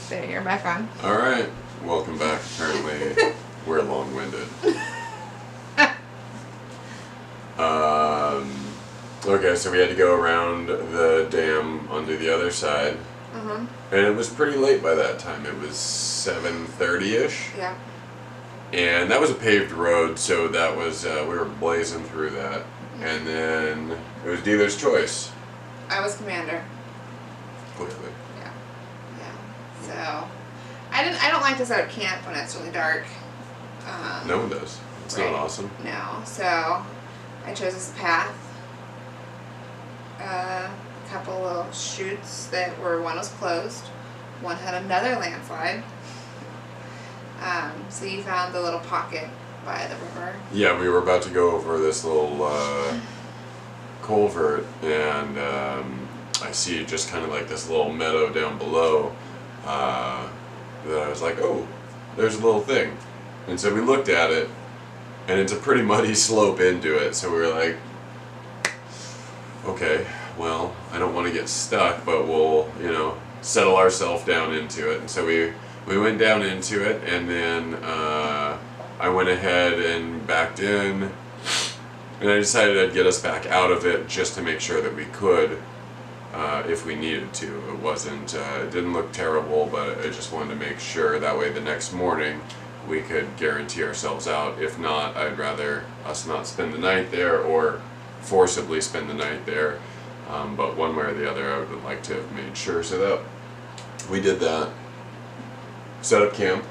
There, you're back on. All right, welcome back. Apparently, we're long-winded. Okay, so we had to go around the dam onto the other side, and it was pretty late by that time. It was 7:30ish. Yeah. And that was a paved road, so that was we were blazing through that, and then it was dealer's choice. I was commander. Clearly. Yeah. So, I don't like to set up camp when it's really dark. No one does. It's right. not awesome. No. So, I chose this path. A couple little chutes that were, one was closed, one had another landslide. So you found the little pocket by the river. Yeah, we were about to go over this little culvert, and I see just kind of like this little meadow down below that I was like, oh, there's a little thing. And so we looked at it, and it's a pretty muddy slope into it, so we were like, okay, well, I don't want to get stuck, but we'll, settle ourselves down into it. And so we went down into it, and then I went ahead and backed in, and I decided I'd get us back out of it just to make sure that we could, if we needed to. It wasn't, it didn't look terrible, but I just wanted to make sure that way the next morning we could guarantee ourselves out. If not, I'd rather us not spend the night there or forcibly spend the night there. But one way or the other, I would like to have made sure. So that we did that. Set up camp.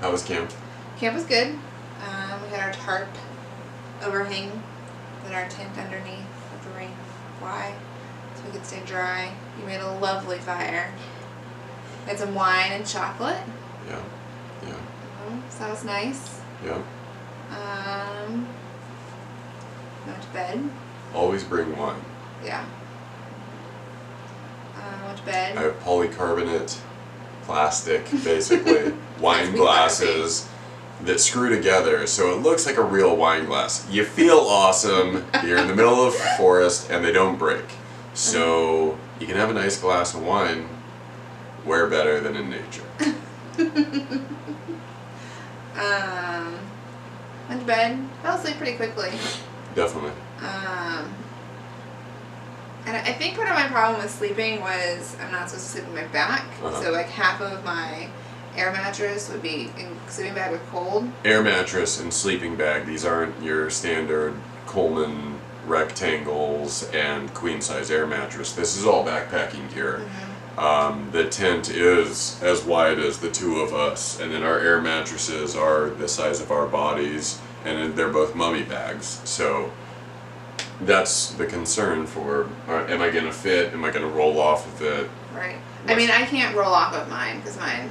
How was camp? Camp was good. We had our tarp overhang, then our tent underneath with the rain fly, so we could stay dry. You made a lovely fire. We had some wine and chocolate. Yeah. So that was nice. Yeah. Went to bed. Always bring wine. Yeah. Went to bed. I have polycarbonate plastic, basically, wine glasses that screw together so it looks like a real wine glass. You feel awesome, you're in the middle of a forest, and they don't break. So you can have a nice glass of wine, where better than in nature? Went to bed. Fell asleep pretty quickly. Definitely. And I think part of my problem with sleeping was I'm not supposed to sleep on my back. So like half of my air mattress would be in sleeping bag with cold. Air mattress and sleeping bag, these aren't your standard Coleman rectangles and queen size air mattress. This is all backpacking gear. The tent is as wide as the two of us, and then our air mattresses are the size of our bodies, and they're both mummy bags. So that's the concern for, am I going to fit? Am I going to roll off of it? Right. I mean, I can't roll off of mine because mine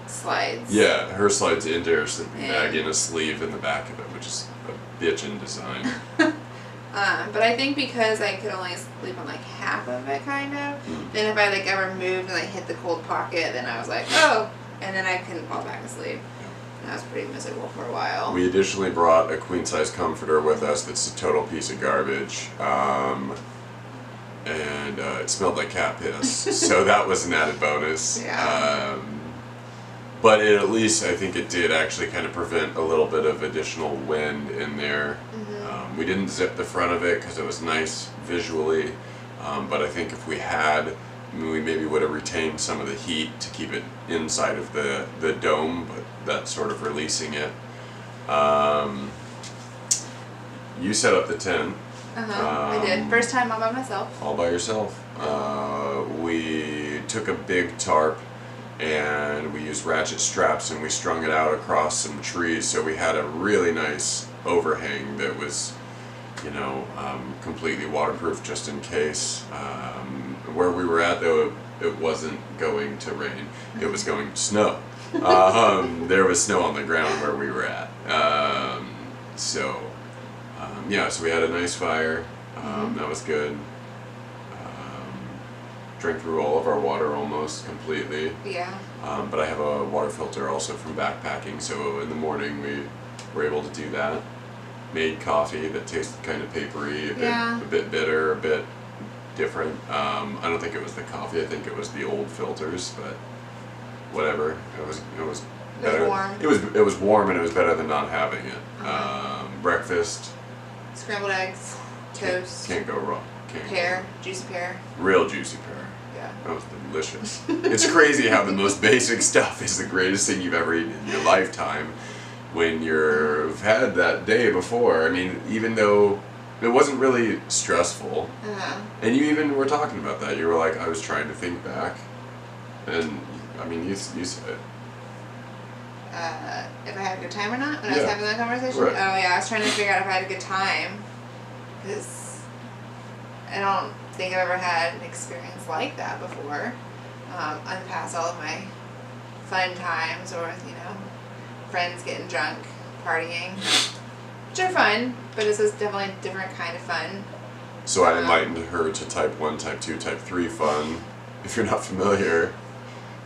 slides. Yeah, her slides into her sleeping bag in a sleeve in the back of it, which is a bitch in design. But I think because I could only sleep on like half of it, kind of, then if I like ever moved and like hit the cold pocket, then I was like, oh, and then I couldn't fall back asleep. I was pretty miserable for a while. We additionally brought a queen-size comforter with us that's a total piece of garbage. And it smelled like cat piss, so that was an added bonus. Yeah. But at least I think it did actually kind of prevent a little bit of additional wind in there. We didn't zip the front of it because it was nice visually, but I think if we had, we maybe would have retained some of the heat to keep it inside of the dome, but that's sort of releasing it. You set up the tent. I did. First time all by myself. All by yourself. We took a big tarp and we used ratchet straps and we strung it out across some trees, so we had a really nice overhang that was, completely waterproof just in case. Where we were at, though, it wasn't going to rain. It was going to snow. There was snow on the ground where we were at. So we had a nice fire. That was good. Drank through all of our water almost completely. Yeah. But I have a water filter also from backpacking, so in the morning we were able to do that. Made coffee that tasted kind of papery, a bit bitter, a bit different. I don't think it was the coffee, I think it was the old filters, but whatever. It was It was better. warm. It was warm, and it was better than not having it. Breakfast. Scrambled eggs, toast, Can't go wrong. Can't go pear, wrong. juicy pear. Real juicy pear. Yeah. That was delicious. It's crazy how the most basic stuff is the greatest thing you've ever eaten in your lifetime when you've had that day before. I mean, even though it wasn't really stressful, and you even were talking about that. You were like, I was trying to think back, and I mean, you said it. If I had a good time or not when I was having that conversation. Right. Oh yeah, I was trying to figure out if I had a good time because I don't think I've ever had an experience like that before. Unpast all of my fun times or friends getting drunk, partying, which are fun, but this is definitely a different kind of fun. So I enlightened her to type 1, type 2, type 3 fun. If you're not familiar,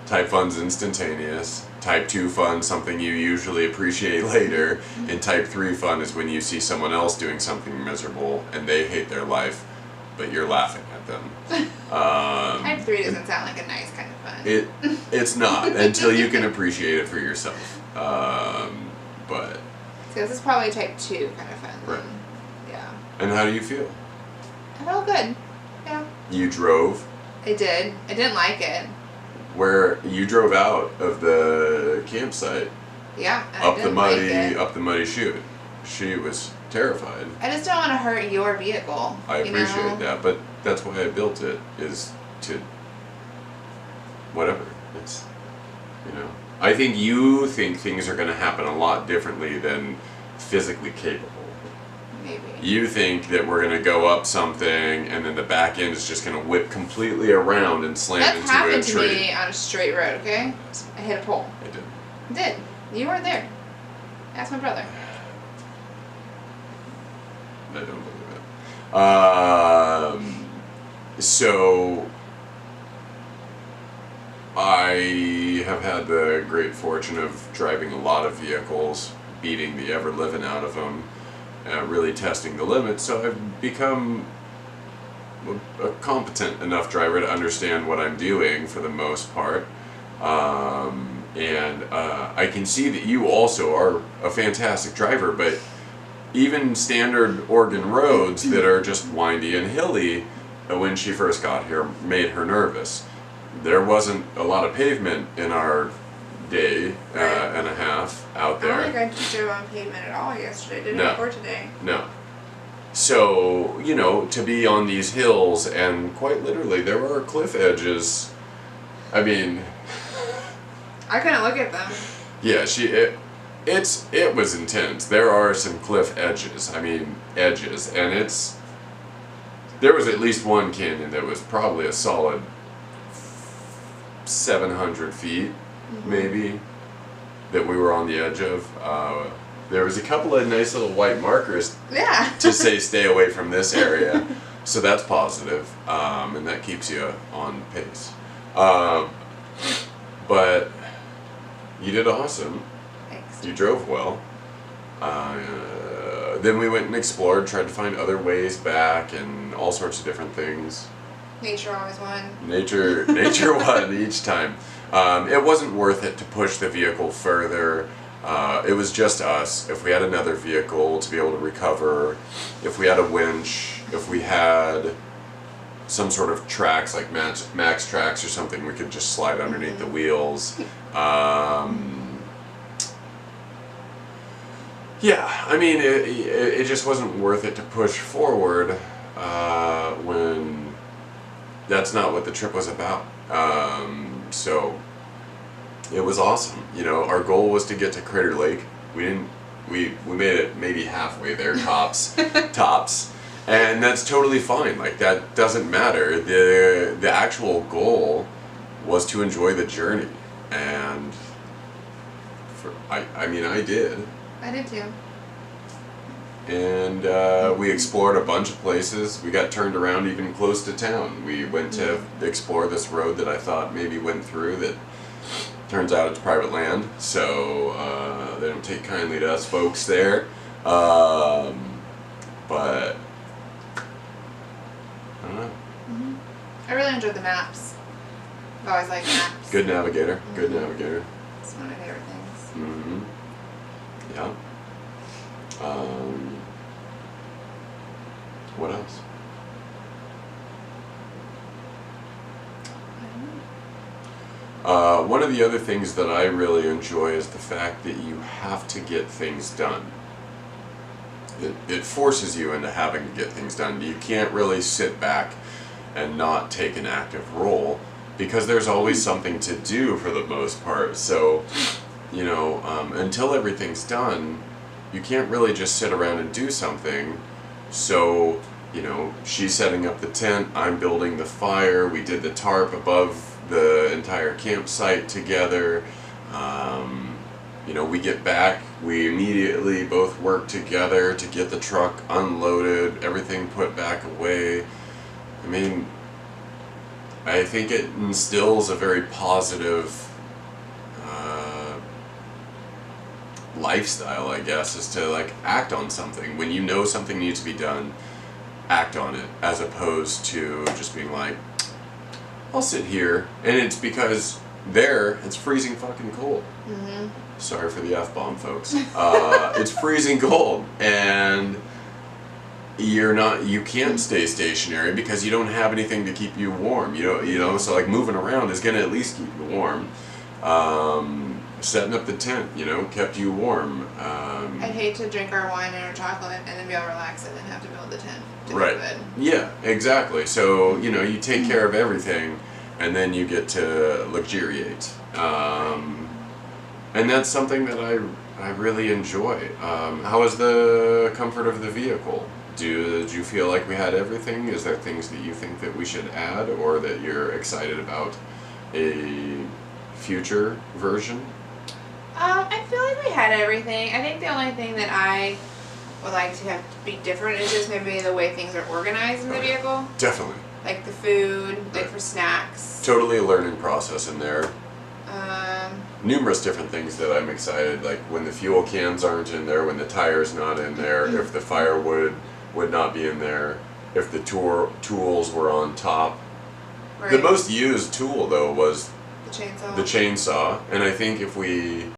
type fun's instantaneous. Type 2 fun, something you usually appreciate later. And type 3 fun is when you see someone else doing something miserable and they hate their life, but you're laughing at them. Type 3 doesn't sound like a nice kind of fun. It's not, until you can appreciate it for yourself. But... So this is probably type 2 kind of fun. Right. Yeah. And how do you feel? I felt good. Yeah. You drove? I did. I didn't like it. Where you drove out of the campsite. Yeah. Up the muddy chute. She was terrified. I just don't want to hurt your vehicle. I appreciate that, but that's why I built it, is to whatever. It's I think you think things are going to happen a lot differently than physically capable. Maybe. You think that we're going to go up something and then the back end is just going to whip completely around and slam That's into a happened to tree. me on a straight road, okay? I hit a pole. It did. It did. You weren't there. Ask my brother. I don't believe it. So I have had the great fortune of driving a lot of vehicles, beating the ever-living out of them, really testing the limits, so I've become a competent enough driver to understand what I'm doing for the most part. And I can see that you also are a fantastic driver, but even standard Oregon roads that are just windy and hilly, when she first got here, made her nervous. There wasn't a lot of pavement in our day and a half out there. I don't think I drove on pavement at all yesterday, did I? Or today? No. So, to be on these hills, and quite literally, there were cliff edges. I mean... I couldn't look at them. Yeah, it was intense. There are some cliff edges. I mean, edges. And there was at least one canyon that was probably a solid 700 feet, maybe, that we were on the edge of. There was a couple of nice little white markers to say stay away from this area. So that's positive, and that keeps you on pace. But you did awesome. Thanks. You drove well. Then we went and explored, tried to find other ways back and all sorts of different things. Nature always won. Nature won each time. It wasn't worth it to push the vehicle further. It was just us. If we had another vehicle to be able to recover, if we had a winch, if we had some sort of tracks like max tracks or something, we could just slide underneath the wheels. Yeah, I mean, it just wasn't worth it to push forward when that's not what the trip was about. So it was awesome. Our goal was to get to Crater Lake. We made it maybe halfway there, tops, and that's totally fine. Like, that doesn't matter. The actual goal was to enjoy the journey, and I mean, I did. I did too. And we explored a bunch of places. We got turned around even close to town. We went to explore this road that I thought maybe went through that turns out it's private land, so they don't take kindly to us folks there. But I don't know. I really enjoyed the maps. I've always liked maps. Good navigator. Good navigator. It's one of my favorite things. Mm-hmm. Yeah. What else? One of the other things that I really enjoy is the fact that you have to get things done. It forces you into having to get things done. You can't really sit back and not take an active role because there's always something to do for the most part. So, you know, until everything's done, you can't really just sit around and do something. So, you know, she's setting up the tent, I'm building the fire, we did the tarp above the entire campsite together. You know, we get back, we immediately both work together to get the truck unloaded, everything put back away. I mean, I think it instills a very positive lifestyle, I guess, is to like act on something. When you know something needs to be done, act on it, as opposed to just being like, I'll sit here. And it's because there, it's freezing fucking cold. Mm-hmm. Sorry for the F-bomb, folks. It's freezing cold, and you can't stay stationary because you don't have anything to keep you warm. You know, so like moving around is gonna at least keep you warm. Setting up the tent, you know, kept you warm. I'd hate to drink our wine and our chocolate and then be all relaxed and then have to build the tent to right. go to bed. Yeah, exactly. So, you know, you take care of everything and then you get to luxuriate. And that's something that I really enjoy. How is the comfort of the vehicle? Did you feel like we had everything? Is there things that you think that we should add or that you're excited about a future version? I feel like we had everything. I think the only thing that I would like to have be different is just maybe the way things are organized in the vehicle. Definitely. Like the food, like for snacks. Totally a learning process in there. Numerous different things that I'm excited, like when the fuel cans aren't in there, when the tire's not in there, if the firewood would not be in there, if the tools were on top. Right. The most used tool though was the chainsaw. The chainsaw, and I think if we